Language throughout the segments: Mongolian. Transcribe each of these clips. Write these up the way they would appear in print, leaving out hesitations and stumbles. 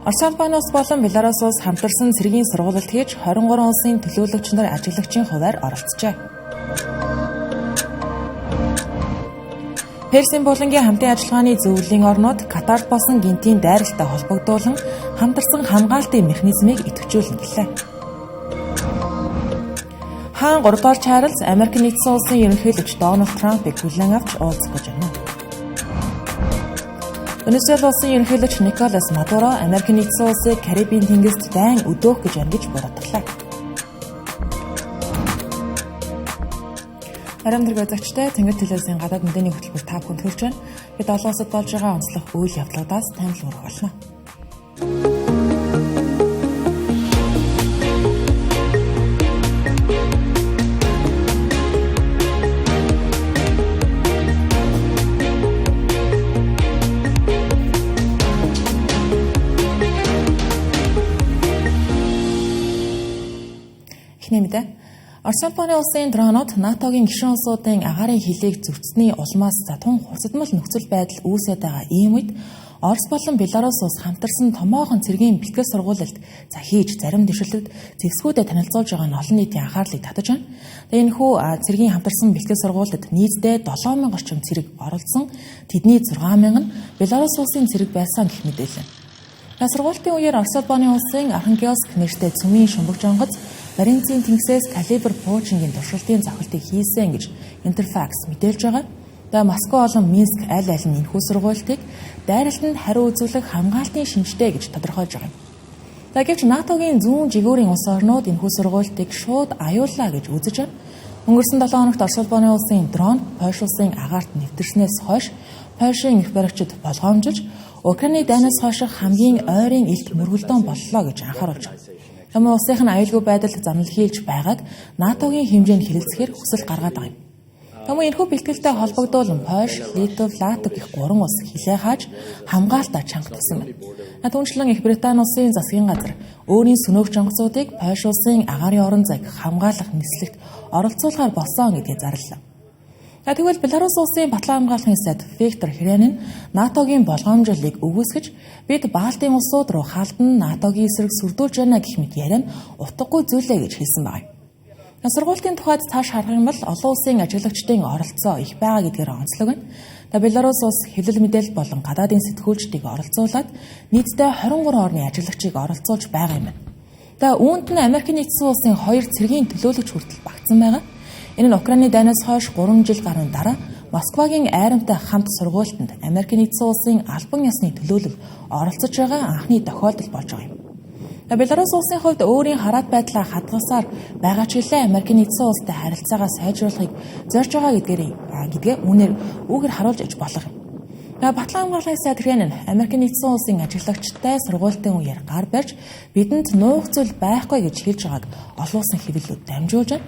Орос улбаны улс болон Беларусь улс хамтарсан цэргийн сургуулилт хийж 23 улсын төлөөлөгч нар ажиглагчийн хуваар оролцжээ. Персийн булангийн хамтын ажиллагааны зөвлөлийн орнууд Катарт болсон гинтийн дайралтай холбогдуулан хамтарсан хамгаалтын механизмыг идэвхжүүлнэ гэлээ. Хаан 3 дугаар Чарльз Америк нэгдсэн улсын ерөнхийлөгч Дональд Трампыг хүлээн авч уулзах гэж байна. Венесуэла улсын ерөнхийлөгч Николас Мадуро Америк нэгдсэн улсыг Карибын тэнгист дайн өдөөх гэж байна гэж буруутгалаа. Арам дэрэг үзэгчтэй Тэнгэр телевизийн гадаад мэдээний хөтөлбөр та бүхэнд хүрч байна. Бид олон улсад болж байгаа онцлог үйл явдлуудаас танил хүргэх болно. Орос улбаны улсын дронууд НАТОгийн гишүүн улсуудын агаарын хилийг зөрчсөний улмаас тун хурцдмал нөхцөл байдал үүсээд байгаа ийм үед Орос болон Беларусь улс хамтарсан томоохон цэргийн бэлтгэл сургуулилт хийж зарим дэвшилтэд зэгсгүүдэд танилцуулж байгаа нь олон нийтийн анхаарлыг татаж байна. Энэхүү цэргийн хамтарсан бэлтгэл сургуулилтад нийтдээ 7000 орчим цэрэг оролцсон. Тэдний 6000 нь Беларусь улсын цэрэг байсан гэх мэдээлэл. Сургуулалтын үеэр Орос улбаны улсын Архангельск нэртэй цөмийн шумбагч онгоц Баренцийн тэнгисээс калибр пуучингийн туршилтын зохилтыг хийсэн гэж Интерфакс мэдээлж байгаа. Москва болон Минск аль аль нь энэхүү сургуультыг дайралтанд хариу үзүүлэх хамгаалтын шинжтэй гэж тодорхойлж байгаа. Гэвч НАТОгийн зүүн жигүүрийн улс орнууд энэхүү сургуультыг шууд аюуллаа гэж үзэж байна. Өнгөрсөн 7 хоногт Орос улбаны улсын дрон Польш улсын агаарт нэвтэрснээс хойш Польшийн их баригчид болгоомжилж Украины дайнаас хойш хамгийн ойрын илт мөргөлдөөн боллоо гэж анхааруулж байна. Улсынх нь аюулгүй байдалд занал хийлж байгааг НАТОгийн хэмжээнд хэлэлцэхээр хүсэл гаргаад байгаа юм. Энэхүү бэлтгэлтэй холбогдуулан Польш, Литв, Латви гэх 3 улс хилээ хааж хамгаалтаа чангатсан байна. Түүнчлэн Их Британи улсын засгийн газар өөрийн сүнөөгч онгоцуудыг Польш улсын агаарын орон зайг хамгаалах нислэгт оролцуулахаар болсон гэдгийг зарлалаа. Тэгвэл Беларусь улсын батлан хамгаалахын сайд Виктор Хренин НАТОгийн болгоомжлолыг үгүйсгэж бид Балтийн улсууд руу халдан НАТОгийн эсрэг сүрдүүлж байна гэх мэт яриа нь утгагүй зүйлээ гэж хэлсэн байна. Сургуулийн тухайд цааш харах юм бол олон улсын ажиглагчдын оролцоо их байгаа гэдгээр онцлог байна. Беларусь улс хэвлэл мэдээлэл болон гадаадын сэтгүүлчдийг оролцуулаад нийтдээ 23 орны ажиглагчийг оролцуулж байгаа юм байна. Үүнд нь Америк нэгдсэн улсын 2 цэргийн төлөөлөгч хүртэл багтсан байгаа. Энэ нь Украины дайнаас хойш 3 жил гаруй дараа Москвагийн айрамтай хамт сургуультанд Америк нэгдсэн улсын албан ёсны төлөөлөл оролцож байгаа анхны тохиолдол болж байгаа юм. Беларусь улсын хувьд өөрийн хараат байдлаа хадгалсаар байгаа ч гэлээ Америк нэгдсэн улстай харилцаагаа сайжруулахыг зорж байгаа гэдгээ үүнээр үгээр харуулж иж болох юм. Батлан хамгаалахын сайд Хренин Америк нэгдсэн улсын ажиглагчтай сургуультын үеэр гар барьж бидэнд нуух зүйл байхгүй гэж хэлж байгааг олон улсын хэвлэлүүд дамжуулж байна.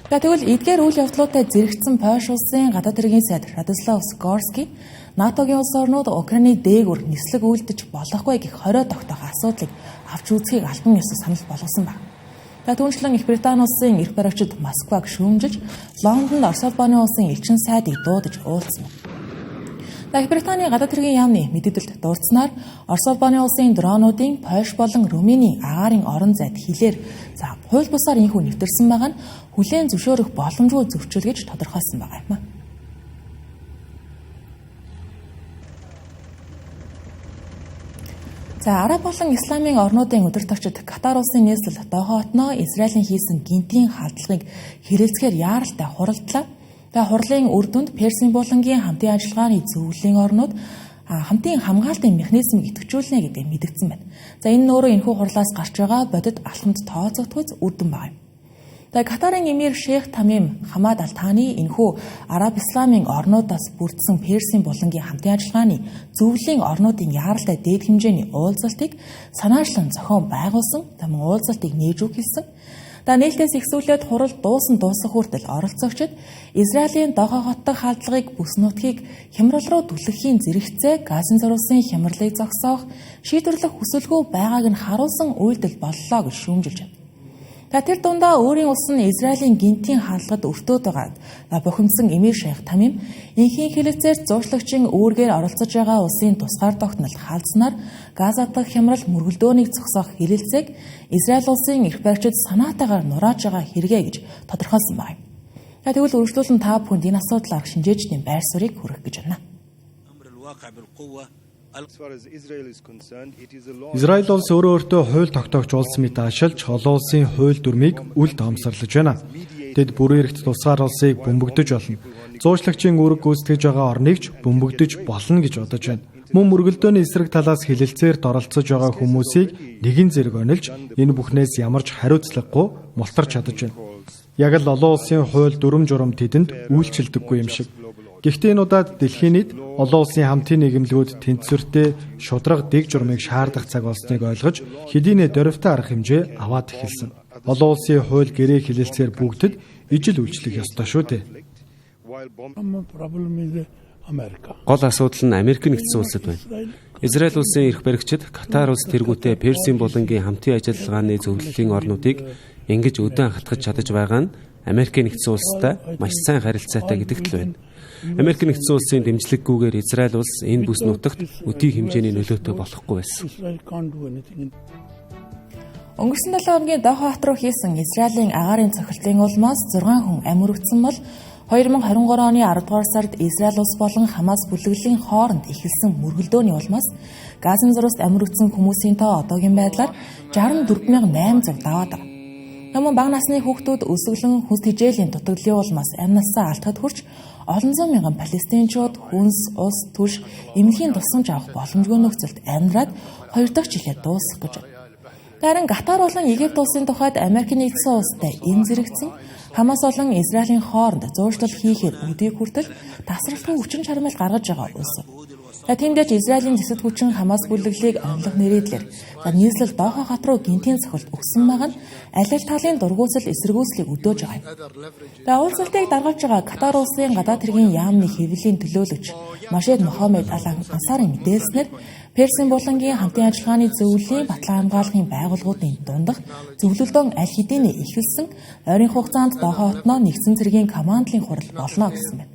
Тэгвэл эдгээр үйл явдлуудтай зэрэгцсэн Польш улсын гадаад хэргийн сайд Радослав Скорский НАТОгийн улс орнууд Украины дээгүүр нислэг үйлдэж болохгүй гэх хорио тогтоох асуудлыг авч үзхийг албан ёсод санал болгосон байна. Түүнчлэн Их Британи улсын эрх баригчид Москваг шүүмжилж Лондонд Орос улбаны улсын элчин сайдыг дуудаж уулзсан. Их Британий гадаад хэргийн яамны мэдээлэлд дурдсанаар Орос улбаны улсын дронуудын Польш болон Румыний агаарын орон зайд хилээр хууль бусаар инхүү нэвтэрсэн байгаа нь хүлээн зөвшөөрөх боломжгүй зөрчил гэж тодорхойлсон байгаа юм. Араб болон Исламын орнуудын удирдагчид Катар улсын нийслэл Доха хотноо Израилийн хийсэн гинтийн халдлагыг хэрэглэхээр яаралтай хуралдлаа. Хурлын үр дүнд Персийн булангийн хамтын ажиллагааны зөвлөлийн орнууд хамтын хамгаалтын механизмыг идэвхжүүлнэ гэдэг мэдэгдсэн байна. Энэ нь өөрөө энэхүү хурлаас гарч байгаа бодит алхамд тооцогдохуйц үр дүн байна. Катарын эмир Шейх Тамим Хамад Аль Таны энэхүү Араб Исламын орнуудаас бүрдсэн Персийн булангийн хамтын ажиллагааны зөвлөлийн орнуудын яаралтай дээд хэмжээний уулзалтыг санаачлан зохион байгуулсан. Уулзалтыг нээж үг хэлсэн. Нээлтээс ихсүүлээд хурал дуусах хүртэл оролцогчид Израилийн Доха хот дахь халдлагыг бүс нутгийг хямрал руу түлхэхийн зэрэгцээ газын зориулсан хямралыг зогсоох шийдвэрлэх хүсэлгүй байгааг нь харуулсан үйлдэл боллоо гэж шүүмжилж байна. Тэр дундаа өөрийн улс нь Израилийн гинтийн хаалгад өртөөд байгаад бухимдсан Эмир Шейх Тамим инхийн хэлэлцээр зуурчлагчийн үүргээр оролцож байгаа улсын тусгаар тогтнолд хаалцсанаар Газа дахь хямрал мөргөлдөөнийг зогсоох хэлэлцээг Израиль улсын эрх баригчид санаатаагаар нурааж байгаа хэрэгэ гэж тодорхойлсон байна. Тэгвэл үргэлжлүүлэн та бүхэнд энэ асуудлаар шинжээчдийн байр суурийг хүргэх гэж байна. Израиль улс өөрөө өөртөө хууль тогтоогч улс мэт ашиглаж олон улсын хууль дүрмийг үл тоомсорлож байна. Тэд бүрэн эрхт тусгаар улсыг бөмбөгдөж болно. Зуучлагчийн үүрэг гүйцэтгэж байгаа орныг ч бөмбөгдөж болно гэж бодож байна. Мөн мөргөлдөөний эсрэг талаас хэлэлцээрт оролцож байгаа хүмүүсийг нэгэн зэрэг онилж энэ бүхнээс ямарч хариуцлагагүй мултарч чадаж байна. Яг л олон улсын хууль дүрм журам тэдэнд үйлчилдэггүй юм шиг. Гэхдээ энэ удаад дэлхийн нийт олон улсын хамтын нийгэмлэгүүд тэнцвэртэй шудраг дэг журмыг шаардах цаг болсныг ойлгож хэдийнэ дөрвтэй арга хэмжээ аваад эхэлсэн. Олон улсын хууль гэрээ хэлэлцээр бүгдэд ижил үйлчлэх ёстой шүү дээ. Гол асуудал нь Америк нэгдсэн улсад байна. Израиль улсын эрх баригчид Катар улс тэргүүтээ Персийн булангийн хамтын ажиллагааны зөвлөлийн орнуудыг ингэж өдөө хатгаж чадаж байгаа нь Америк нэгдсэн улстай маш сайн харилцаатай гэдэгт л байна. Америк нэгдсэн улсын дэмжлэггүйгээр Израиль улс энэ бүс нутагт өдий хэмжээний нөлөөтэй болохгүй байсан. Өнгөрсөн 7 хоногийн Доха хот руу хийсэн Израилийн агаарын цохилтын улмаас 6 хүн амьд бол 2023 оны 10 дугаар сард Израиль улс болон Хамас бүлэглэлийн хооронд эхэлсэн мөргөлдөөний улмаас Газан зурагт амьд хүмүүсийн тоо одоогийн байдлаар 64800 даваад байна. Мөн бага насны хүүхдүүд өсөглөн хүнс тэжээлийн дутагдлын улмаас амь насаа алдахад хүрч олон зуун мянган палестинчууд хүнс, ус, түлш, эмнэлгийн тусламж авах боломжгүй нөхцөлд амьдраад 2 дахь жилээ дуусгах гэж байна. Харин Катар болон Египт улсын тухайд Америк нэгдсэн улстай энэ зэрэгцэн Хамас болон Израилийн хооронд зууршлал хийхээр өдийг хүртэл тасралтгүй хүчин чармайл гаргаж байгаа улс. Тиймдээч Израилийн зэсэд хүчин Хамас бүлэглэлийг онлог нэрийдлэр нийслэл Доха хот руу гинтийн цохилт өгсөн байгаа нь аль аль талын дургуутсал эсэргүүцлийг өдөөж байгаа юм. Уулзалтыг даргаалж байгаа Катар улсын гадаад хэргийн яамны хэвлэлийн төлөөлөгч Машед Мохаммед Ал Ансарын мэдээлснээр Персийн булангийн хамтын ажиллагааны зөвлөлийн батлан хамгаалахын байгууллагуудын дундах зөвлөлдөөн аль хэдийнэ ихэлсэн ойрын хугацаанд Доха хотноо нэгдсэн цэргийн командлын хурал болно гэсэн байна.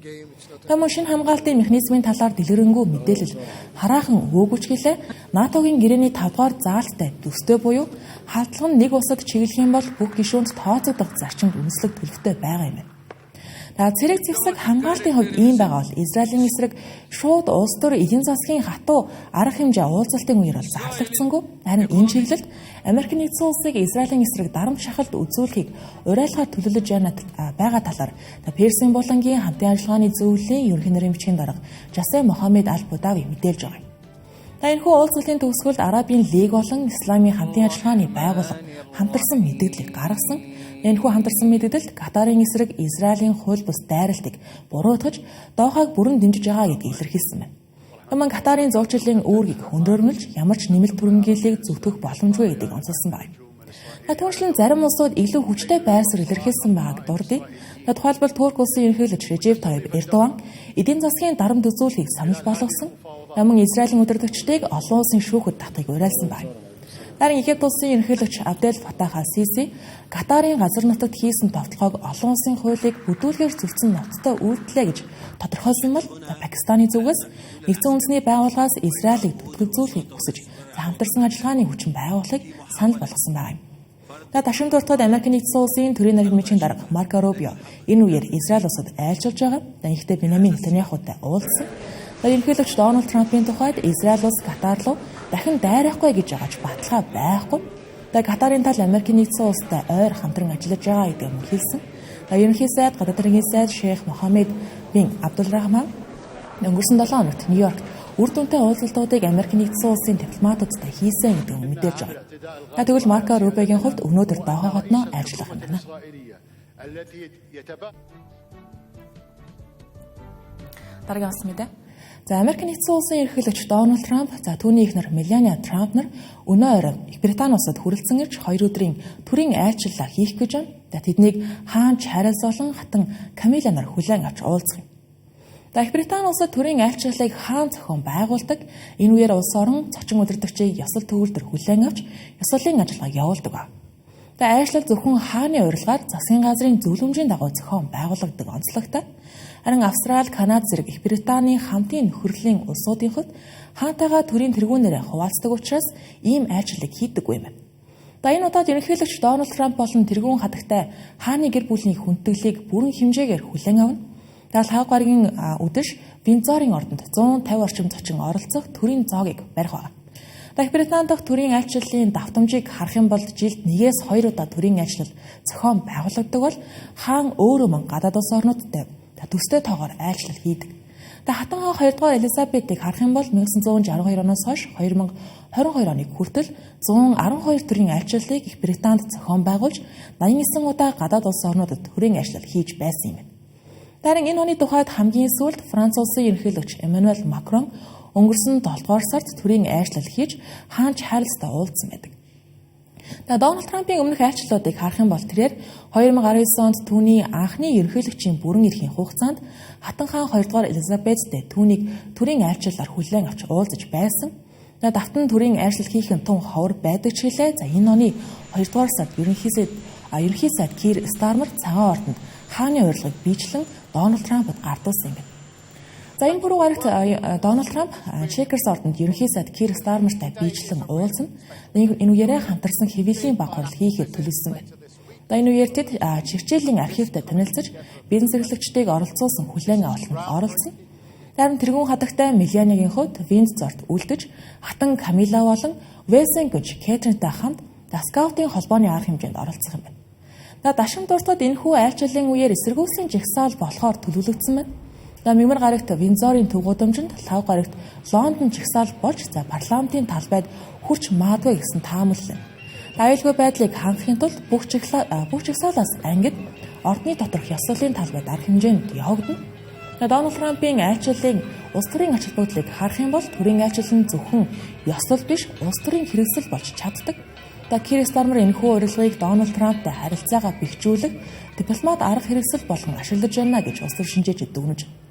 Мөн шинэ хамгаалтын механизмын талаар дэлгэрэнгүй мэдээлэл хараахан өгөөгүй ч гэлээ НАТОгийн гэрээний 5 дугаар заалттай төстэй буюу халдлага нь нэг улсад чиглэх юм бол бүх гишүүнд тооцогдох зарчимд үндэслэх төлөвтэй байгаа юм байна. Цэрэг зэвсэг хамгаалтын хувьд ийм байгаа бол Израилийн эсрэг шууд улс төр эдийн засгийн хатуу арга хэмжээ уулзалтын үеэр бол зарлагдсангүй. Харин энэ чиглэлд Америк нэгдсэн улсыг Израилийн эсрэг дарамт шахалт үзүүлэхийг уриалгахаар төлөвлөж байгаа талаар Персийн булангийн хамтын ажиллагааны зөвлөлийн ерөнхий нэрийн бичгийн дарга Жасэ Мохаммед Ал Будави мэдээлж байгаа юм. Энэхүү уулзалтын төгсгөлд Арабын лиг болон Исламын хамтын ажиллагааны байгууллага хамтарсан мэдээллийг гаргасан. Энэхүү хамтарсан мэдээлэлд Катарын эсрэг Израилийн хууль бус дайралтыг буруутгаж Дохаг бүрэн дэмжиж байгаа гэдгийг илэрхийлсэн байна. Мөн Катарын зуучлалын үүргийг хөндрөөрмөлж ямар ч нэмэлт бүрэнгийллийг зүтгэх боломжгүй гэдгийг онцолсон байна. Түүнчлэн зарим улсууд илүү хүчтэй байр суурь илэрхийлсэн байгааг дурдъя. Тухайлбал Турк улсын ерөнхийлөгч Режеп Тайип Эрдоган эдийн засгийн дарамт үзүүлэхийг санал болгосон. Мөн Израилийн удирдагчдыг олон улсын шүүхэд татахыг уриалсан байна. Харин Египт улсын ерөнхийлөгч Абдел Фатах Ал-Сиси Катарын газар нутагт хийсэн товтлогоог олон улсын хуулийг бүдүүлгээр зөрчсөн ноцтой үйлдэлээ гэж тодорхойлсон бол Пакистаны зүгээс нэгдсэн үндэсний байгууллагаас Израилийг түлхэгзүүлэхийг хүсэж хамтарсан ажиллагааны хүчин байгуулахыг санал болгосон байна. Ташин дуртад Америк нэгдсэн улсын төрийн нарийн бичгийн дарга Марко Рубио энэ үеэр Израиль улсад айлчилж байгаа. Ихтэй Беньямин Нетаньяхутай уулзсан. Ерөнхийлөгч Дональд Трампын тухайд Израиль улс Катар руу дахин дайрахгүй гэж байгаач баталгаа байхгүй. Катарын тал Америк нэгдсэн улстай ойр хамтран ажиллаж байгаа гэдгийг хэлсэн. Ерөнхий сайд гадаад хэргийн сайд Шейх Мохаммед бин Абдулрахман өнгөрсөн 7 хоногт Нью-Йоркт үр дүнтэй уулзалтуудыг Америк нэгдсэн улсын дипломатуудтай хийсэн гэдэг нь мэдээж байгаа. Тэгвэл Марко Рубиогийн хувьд өнөөдөр Доха хотноо ажиллах юм байна. Дараагийн мэдээ. Америк нэгдсэн улсын ерөнхийлөгч Дональд Трамп, түүний эхнэр Мелания Трамп нар өнөө орой Британи улсад хүрэлцэн ирж 2 өдрийн төрийн айлчлалаа хийх гэж байна. Тэднийг хаан Чарльз болон хатан Камила нар хүлээн авч уулзах юм. Британи улсад төрийн айлчлалыг хаан зохион байгуулдаг. Энэ үеэр улс орон зочин удирдагчийг ёсол төгөлдөр хүлээн авч ёслолын ажиллагааг явуулдаг ба. Тэгээ айшлал зөвхөн хааны урилгаар засгийн газрын зөвлөмжийн дагуу зохион байгуулагддаг онцлогтой. Харин Австрали, Канада зэрэг Их Британийн хамтын нөхөрлөлийн улсуудынхад хаантайгаа төрийн тэргүүнээр хуваалцдаг учраас ийм айлчлалыг хийдэггүй юм. Энэ удаад ерөнхийлөгч Дональд Трамп болон тэргүүн хадагтай хааны гэр бүлийн хүндэтгэлийг бүрэн хэмжээгээр хүлээн авна. Хав гарагийн үдэш Виндзорын ордонд 150 орчим зочин оролцох төрийн зоогийг барих байна. Их Британи дахь төрийн айлчлалын давтамжийг харах юм бол жилд 1-2 удаа төрийн айлчлал зохион байгуулагддаг бол хаан өөрөө мөн гадаад улс орнуудтай төстэй тоогоор айлчлал хийдэг. Хатан хаан 2 дугаар Элизабетийг харах юм бол 1962 оноос хойш 2022 оны хүртэл 112 төрлийн айлчлалыг Их Британд зохион байгуулж 89 удаа гадаад улс орнуудад төрийн айлчлал хийж байсан юм. Дарин энэ оны тухайд хамгийн сүүлд Франц улсын ерөнхийлөгч Эммануэль Макрон өнгөрсөн 7 дугаар сард төрийн айлчлал хийж хаан Чарльзтай уулзсан байдаг. Дональд Трампын өмнөх айлчлалуудыг харах юм бол тэрээр 2019 онд түүний анхны ерөнхийлөгчийн бүрэн эрхийн хугацаанд Хатан хаан 2 дугаар Элизабеттэй түүнийг төрийн айлчлалаар хүлээн авч уулзаж байсан. Давтан төрийн айлчлал хийх нь тун ховор байдаг ч гэлээ. Энэ оны 2 дугаар сард ерөнхий сайд Кир Стармер цагаан ордонд хааны урилгыг биечлэн Дональд Трампд гардуулсан юм. Энэ пүрэв гарагт Дональд Трамп Чекерс ордонд ерөнхий сайд Кир Стармертай биечлэн уулзсан. Энэ үеэрээ хамтарсан хэвлэлийн баг хурал хийхэд төлөвлөсөн байна. Энэ үеэр тэд чирчээлийн архивтай танилцж бизнес эрхлэгчдийг оролцуулсан хүлээн авалтанд оролцсон. Харин тэргүүн хадагтай Меланигийн хувьд Виндзорт үлдэж хатан Камила болон Вэлсинг гэж Кэтринтэй хамт скаутын холбооны арга хэмжээнд оролцох юм байна. Дашин дуртад энэхүү айлчлалын үеэр эсэргүүцлийн жагсаал болохоор төлөвлөгдсөн байна. Мягмар гарагт Виндзорын төв гудамжинд, Лав гарагт Лондон жагсаал болж парламентын талбайд хүрч маадгүй гэсэн таамаглал. Аюулгүй байдлыг хангахын тулд бүх жагсаалаас ангид ордны доторх ёслолын талбайд арга хэмжээнд явагдана. Дональд Трампын айлчлалын улс төрийн ач холбогдлыг харах юм бол төрийн айлчлал нь зөвхөн ёслол биш, улс төрийн хэрэгсэл болж чаддаг. Кир Стармер энэхүү урилгыг Дональд Трамптай харилцаагаа бэхжүүлэх дипломат арга хэрэгсэл болгон ашиглаж байна гэж улс төр шинжээчид дүгнэж байна.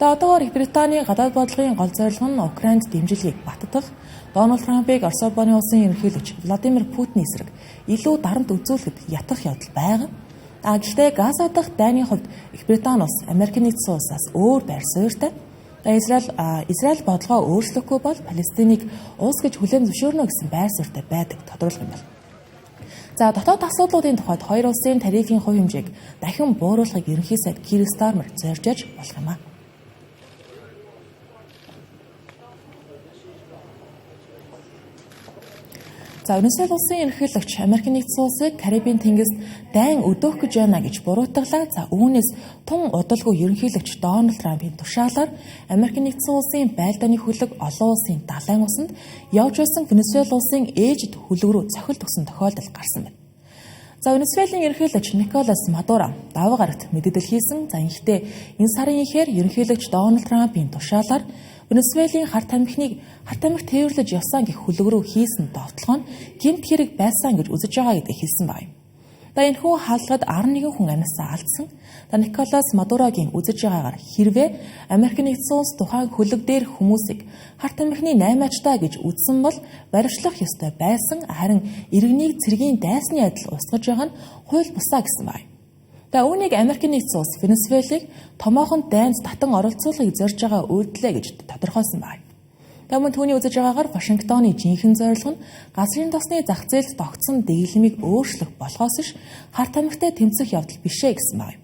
Одоогоор Их Британий гадаад бодлогын гол зорилго нь Украинд дэмжлэгийг баттгах, Дональд Трампыг Орос улсын улсын ерөнхийлөгч Владимир Путиний эсрэг илүү дарамт үзүүлэхэд ятгах явдал байгаа. Гэхдээ Газа дахь дайны хувьд Их Британи улс Америкийн нэгдсэн улсаас өөр байр суурьтай. Израиль бодлогоо өөрчлөхгүй бол Палестиныг улс гэж хүлээн зөвшөөрнө гэсэн байр суурьтай байдаг тодруулах юм байна. Дотоод асуудлуудын тухайд хоёр улсын тарифын хувь хэмжээг дахин бууруулахыг ерөнхий сайд Кир Стармер зоржиж болох юм. Венесуэл улсын ерөнхийлөгч Америкийн нэгдсэн улсыг Карибын тэнгист дайн өдөөх гэж байна гэж буруутгалаа. Үүнээс тун удалгүй ерөнхийлөгч Дональд Трампын тушаалаар Америкийн нэгдсэн улсын байлдааны хөлөг олон улсын далайн усанд явж байсан Венесуэл улсын ээжид хөлөг рүү цохилт өгсөн тохиолдол гарсан байна. Венесуэлийн ерөнхийлөгч Николас Мадуро даваа гарагт мэдээлэл хийсэн. Гэхдээ энэ сарын ихээр ерөнхийлөгч Дональд Трампын тушаалаар Венесуэлийн харт амхиныг тээвэрлэж явсан гэх хөлөг рүү хийсэн довтлогоо нь гэмт хэрэг байсан гэж үзэж байгаа гэдгийг хэлсэн байна. Энэхүү хаалгад 11 хүн амиасаа алдсан. Николас Мадурогийн үзэж байгаагаар хэрвээ Америкийн нэгдсэн улс тухайн хөлөг дээр хүмүүсийг харт амхины 8-ачтаа гэж үзсэн бол баривчлах ёстой байсан. Харин иргэнийг цэргийн дайсны адил устгаж байгаа нь хууль бусаа гэсэн байна. Үүнийг Америкийн нэгдсэн улс Венесуэлийг томоохон дайнд татан оролцуулахыг зорж байгаа үйлдэлээ гэж тодорхойлсон байна. Мөн түүний үзэж байгаагаар Вашингтоны жинхэнэ зорилго нь газрын тосны зах зээлд тогтсон дэглэмийг өөрчлөх болохоос ш харт амхитай тэмцэх явдал бишээ гэсэн байна.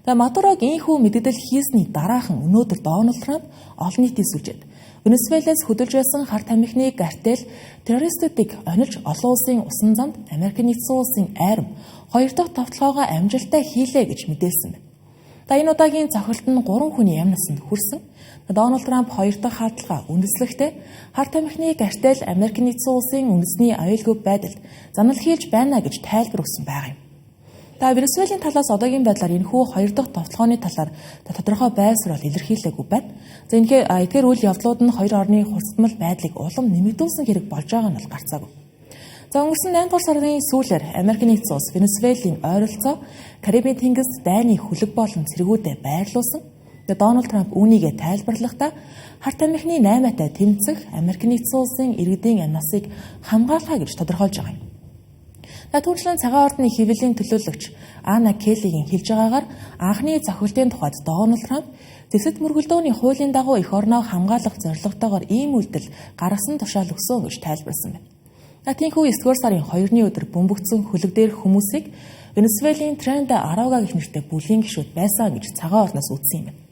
Мадурог ийхүү мэдээлэл хийсний дараахан өнөөдөр Дональд Трамп олон нийтийн сүлжээд Венесуэлээс хөдөлж байсан харт амхины картел террористуудыг онилж олон улсын усан замд Америкийн нэгдсэн улсын айрам 2 дахь товтлогоогоо амжилттай хийлээ гэж мэдээлсэн байна. Энэ удаагийн цохилт нь 3 хүний амь насанд хүрсэн. Дональд Трамп 2 дахь хаалтлага үндэслэхдээ харт амхины картел Америкийн нэгдсэн улсын үндэсний аюулгүй байдалд занал хийлж байна гэж тайлбар өгсөн байгаа юм. Венесуэлийн талаас одоогийн байдлаар энэхүү 2 дахь товтлогооны талаар тодорхой байр суурь илэрхийлээгүй байна. Эдгээр үйл явдлууд нь хоёр орны хурцтмал байдлыг улам нэмэгдүүлсэн хэрэг болж байгаа нь гарцаагүй. Өнгөрсөн 8 дугаар сарын сүүлээр Америкийн нэгдсэн улс Венесуэлийн ойролцоо Карибын тэнгист дайны хөлөг болон цэргүүдэд байрлуулсан. Дональд Трамп үүнийгээ тайлбарлахдаа харт амхины 8-атай тэмцэх Америкийн нэгдсэн улсын иргэдийн амь насыг хамгаалах гэж тодорхойлж байгаа юм. Түүнчлэн цагаан ордны хэвлэлийн төлөөлөгч Анна Келлигийн хэлж байгаагаар анхны зохиолтын тухайд Дональд Трамп зэвсэг мөргөлдөөний хуулийн дагуу эх орноо хамгаалах зорилготойгоор ийм үйлдэл гаргасан тушаал өгсөн гэж тайлбарсан байна. Тиймээс 9-р сарын 2-ны өдөр бөмбөгдсөн хөлөг дээрх хүмүүсийг Венесуелийн Тренд Арауга гэх нэртэй бүлгийн гишүүд байсан гэж цагаан орноос үзсэн юм байна.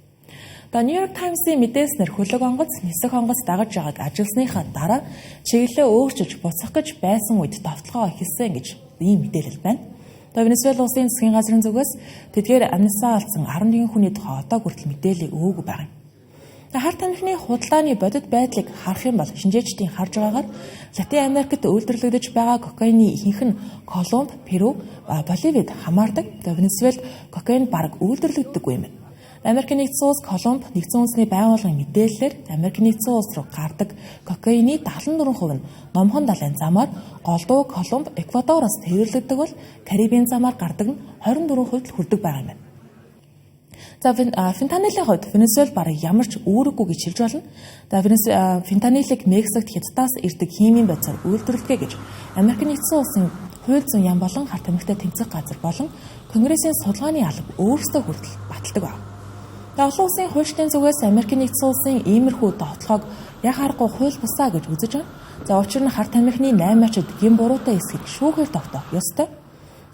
New York Times-ийн мэдээснээр хөлөг онгоц, нисэх онгоц дагаж байгааг ажилсныхаа дараа чиглэлээ өөрчилж буцах гэж байсан үед товтлогоо эхэлсэн гэж ийм мэдээлэл байна. Венесуэл улсын засгийн газрын зүгээс тэдгээр амнисаа алдсан 11 хүний тухай одоо хүртэл мэдээлэл өгөөгүй байна. Харт амхны худалдааны бодит байдлыг харах юм бол шинжээчдийн харж байгаагаар Латин Америкт үйлдвэрлэгдэж байгаа кокаины ихэнх нь Колумб, Перу, Боливид хамаардаг. Венесуэлд кокаин бараг үйлдвэрлэгддэггүй юм. Америкийн нэгдсэн улс Колумб нэгдсэн үндэсний байгууллагын мэдээллээр Америкийн нэгдсэн улс руу гардаг кокаины 74% нь номхон далайн замаар голдуу Колумб, Эквадороос тэрвэрлэгддэг бол Карибын замаар гардаг нь 24% л хүрдэг байгаа юм байна. Фентанилийн хувьд Венесуэл бараг ямар ч үүрэггүй гэж хэлж болно. Фентанилыг Мексикт Хятадаас ирдэг химийн бодисоор үйлдвэрлэдэг гэж Америкийн нэгдсэн улсын хууль зүйн яам болон харт амигтай тэмцэх газар болон Конгрессийн судалгааны алба өөрсдөө хүртэл баталдаг байна. Олон улсын хуульчдын зүгээс Америкийн нэгдсэн улсын иймэрхүү довтлогоог яг харахгүй хууль бусаа гэж үзэж байна. Учир нь харт амихны 8-ачид гин буруутай эсхийг шүүхээр тогтоох ёстой.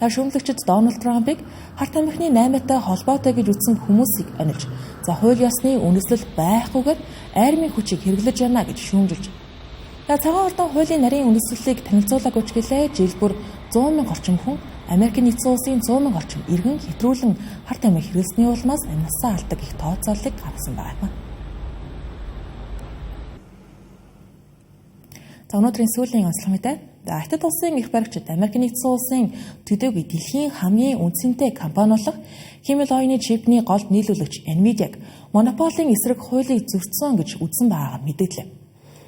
Шүүмлэгчид Дональд Трампыг харт амихны 8-атай холбоотой гэж үзсэн хүмүүсийг онилж, хууль ёсны үндэслэл байхгүйгээр армийн хүчийг хэрэглэж байна гэж шүүмжилж. Цагаан ордон хуулийн нарийн үндэслэлийг танилцуулаагүй ч гэлээ жил бүр 100,000 орчим хүн Америкийн нэгдсэн улсын 100,000 орчим иргэн хэтрүүлэн харт амих хэрэглэсний улмаас амнасаа алдаг их тооцооллыг гаргасан байна. Өнөөдрийн сүүлийн онцлог мэдээ. Хятад улсын эрх баригчид Америкийн нэгдсэн улсын төдийгүй дэлхийн хамгийн үнцэнтэй компани болох хэмэл оюуны чипний голд нийлүүлэгч Nvidia-г монополийн эсрэг хуулийг зөрчсөн гэж үзсэн байгаагаар мэдээлээ.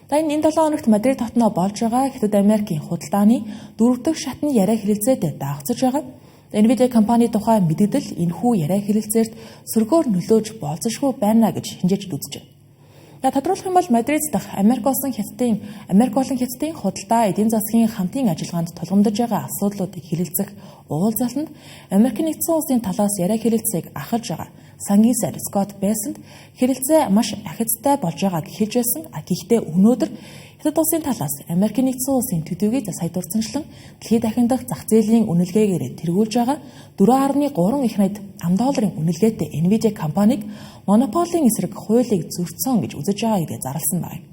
Энэ 7 хоногт Мадрид хотноо болж байгаа Хятад Америкийн худалдааны 4 дахь шатны яриа хэлэлцээтэй даагцж байгаа. Nvidia компани тухай мэдээлэл энэхүү яриа хэлэлцээрт сөргөөр нөлөөж болцсошгүй байна гэж шинжээчд үзэж байна. Тодорхойлох юм бол Мадрид дахь Америк болон Хятадын худалдаа эдийн засгийн хамтын ажиллагаанд тулгамдж байгаа асуудлуудыг хэлэлцэх уулзалтанд Америкийн нэгдсэн улсын талаас яриа хэлэлцээг ахаж байгаа сангийн сайд Скотт Бессент хэлэлцээ маш ахицтай болж байгааг хэлж байсан. Гэхдээ өнөөдөр Хятад улсын талаас Америкийн нэгдсэн улсын төдийгүй сая дурдсанчлан дэлхийд дахиндах зах зээлийн үнэлгээгээр тэргүүлж байгаа 4.3 их найд $5 үнэлгээтэй Nvidia компаниг монополийн эсрэг хуулийг зөрчсөн гэж үзэж байгаа гэдээ зарласан байна.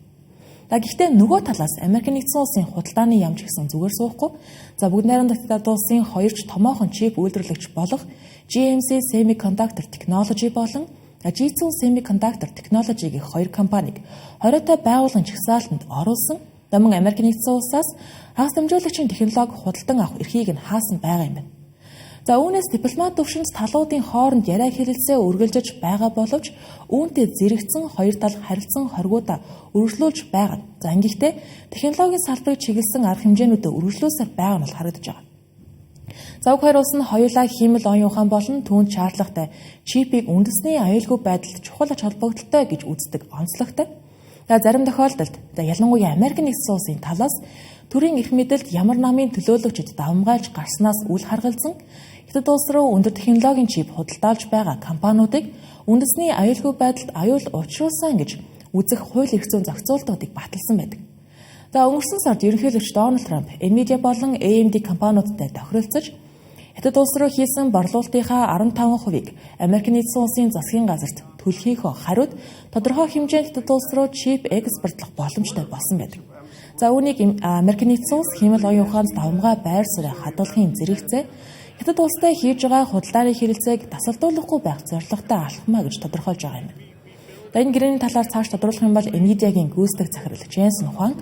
Гэхдээ нөгөө талаас Америкийн нэгдсэн улсын худалдааны ямж гэсэн зүгээр суухгүй. Бүгд найрамдах Хятад улсын хоёрч томоохон чип үйлдвэрлэгч болох GMC Semiconductor Technology болон Jitsu Semiconductor Technology гэх хоёр компаниг 20-тай байгууллагын жагсаалтанд оруулсан. Мөн Америкийн нэгдсэн улсаас хагас дамжуулагчийн технологи худалдан авах эрхийг нь хаасан байгаа юм байна. Үүнээс дипломат төвшинт талуудын хооронд яриа хэлэлцээ үргэлжиж байгаа боловч үүнтэй зэрэгцэн хоёр тал харилцан хоригуудаа өргөжлүүлж байгаа. Ингэхдээ технологийн салбарыг чиглэсэн арга хэмжээнүүдэд өргөжлүүлсээр байгаа нь харагдаж байгаа. Уг хоёр улс нь хоёулаа хэмэл оюун ухаан болон түүнд шаардлагатай чипийг үндэсний аюулгүй байдалд чухал ач холбогдолтой гэж үздэг онцлогтой. Зарим тохиолдолд ялангуяа Америкийн нэгдсэн улсын талаас төрийн эрх мэдэлд ямар намын төлөөлөгчд давмгайлж гарснаас үл харгалзан Хятад улс руу өндөр технологийн чип худалдаалж байгаа компаниудыг үндэсний аюулгүй байдалд аюул учруулсан гэж үзэх хууль эрх зүйн зохицуултуудыг баталсан байдаг. Өнгөрсөн сард ерөнхийлөгч Дональд Трамп Nvidia болон AMD компаниудтай тохиролцож Хятад улс руу хийсэн борлуулалтынхаа 15%-ийг Америкийн нэгдсэн улсын засгийн газарт төлөхийнхөө хариуд тодорхой хэмжээнд Хятад улс руу чип экспортлох боломжтой болсон байдаг. Үүнийг Америкийн нэгдсэн улс хэмэл оюун ухаанд давмгай байр суурь хадгалахын зэрэгцээ Хятад улстай хийж байгаа худалдааны хэрэгцээг тасалдуулахгүй байх зорилготой алхмаа гэж тодорхойлж байгаа юм. Энэ гэрээний талаар цааш тодруулах юм бол Nvidia-гийн гүйцэтгэх захирал Jensen Huang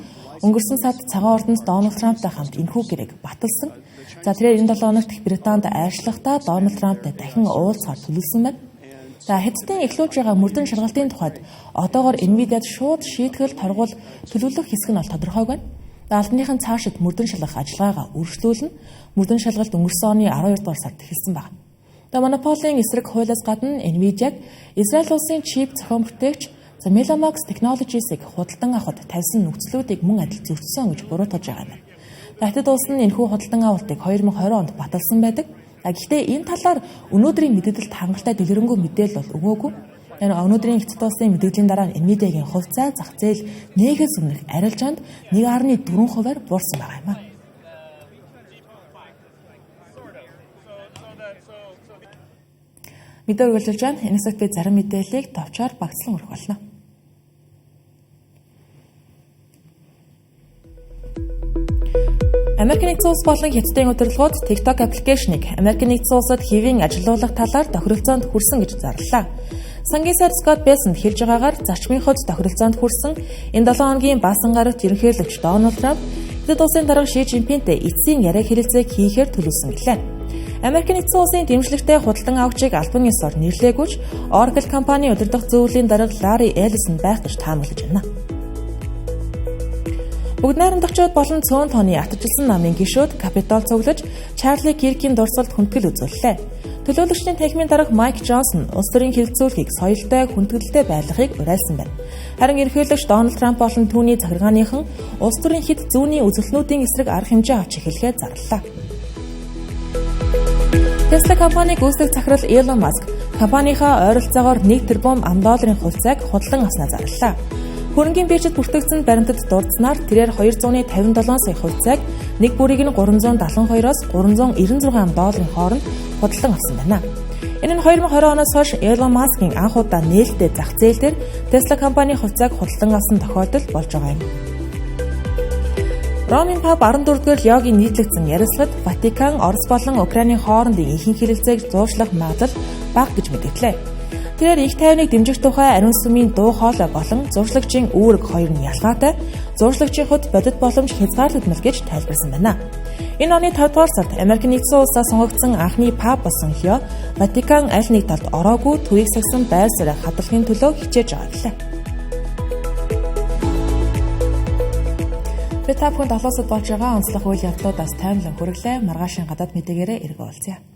өнгөрсөн сард цагаан ордонд Дональд Трамптай хамт энэхүү гэрээг баталсан. Тэр 97 хоногт Британд айрчлахдаа Дональд Трамптай дахин уулзахаар төлөвлөсөн байна. Хятадын эхлүүлж байгаа мөрдөн шалгалтын тухайд одоогоор Nvidia-д шууд шийтгэл торгуул төлөвлөх хэсэг нь тодорхойг байна. Албаныхан цаашид мөрдөн шалгах ажиллагаагаа үргэлжлүүлнэ. Мөрдөн шалгалт өнгөрсөн оны 12 дугаар сард эхэлсэн байна. Монополийн эсрэг хуулиас гадна Nvidia-г Израиль улсын чип зохион бүтээгч Mellanox Technologies-ийг худалдан авахд тавьсан нөхцлүүдийг мөн адил зөрчсөн гэж буруутгаж байгаа юм. Хятад улс нь энэхүү худалдан авалтыг 2020 онд баталсан байдаг. Гэхдээ энэ талаар өнөөдрийн мэдээлэлд хангалттай дэлгэрэнгүй мэдээлэл бол өгөөгүй. Өнөөдрийн Хятад улсын мэдээллийн дараа Nvidia-гийн хувьцаа зах зээл нэгээс өмнөх арилжаанд 1.4%-аар буурсан байгаа юм. Мэдээ үргэлжлүүлж байна. Энэсээ би зарим мэдээллийг товчоор багцлан өргөх болно. Америк нэгдсэн улс болон Хятадын удирдлагууд TikTok аппликейшнийг Америк нэгдсэн улсад хэвийн ажилуулах талаар тохиролцоонд хүрсэн гэж зарлалаа. Сангийн сайд Скот Бейсэнд хэлж байгаагаар зарчмын хувьд тохиролцоонд хүрсэн энэ 7 хоногийн баасан гарагт ерөнхийлөгч Дональд Трамп Хятад улсын дарга Ши Жинпинтэй эцсийн яриа хэлэлцээг хийхээр төлөвлөсөн гэлээ. Америк нэгдсэн улсын дэмжлэгтэй худалдан авагчийг албан ёсоор нэрлээгүйч Oracle компани удирдах зөвлөлийн дарга Ларри Эллисон байх гэж таамаглаж байна. Бүгд найрамдагчид болон цөөн тооны атжилсан намын гишүүд Капитол цуглаж Чарли Киркийн дурсгалд хүндэтгэл үзүүллээ. Төлөөлөгчдийн танхимын дарга Майк Джонсон улс төрийн хэрэгцүүлэхийг соёлтой хүндэтгэлтэй байлгахыг уриалсан байна. Харин ерөнхийлөгч Дональд Трамп болон түүний захиргааныхан улс төрийн хэд зүүнний үзэлтнүүдийн эсрэг арга хэмжээ авч эхлэхэд зарлалаа. Tesla компаниг гүйцэтгэх захирал Elon Musk компанийхаа ойролцоогоор $1 тэрбум $1 хувьцааг худалдан авснаа зарлалаа. Хөрөнгийн биржид бүртгэгдсэн баримтад дурдсанаар тэрээр $257 сая хувьцааг нэг бүрийг нь $372-оос $396 хооронд худалдан авсан байна. Энэ нь 2020 оноос хойш Elon Musk-ийн анх удаа нээлттэй зах зээл дээр Tesla компани хувьцааг худалдан авсан тохиолдол болж байгаа юм. Ромын Пап 14-р Леогийн нийтлэгдсэн ярилцлагад Ватикан, Орос болон Украинийн хоорондын ихэнх хэлэлцээг зуршлах магадлал бага гэж мэдээллээ. Тэрээр их тайвныг дэмжих тухай ариун сүмийн дуу хоолой болон зуршлагчийн үүрэг хоёр нь ялгаатай, зуршлагчийн хувьд бодит боломж хязгаарлагдмал гэж тайлбарсан байна. Энэ оны 5 дугаар сард Америк нэгдсэн улсаас сонгогдсон анхны пап болсон Лео Ватикан аль нэг талд ороогүй төвийг сагсан байр суурийг хадгалахын төлөө хичээж байгаа гэлээ. Би та бүхэнд олоосод болж байгаа онцлог үйл явдлуудаас таймлан хүргэлээ. Маргаашийн гадаад мэдээлгээрээ эргүүлцгээе.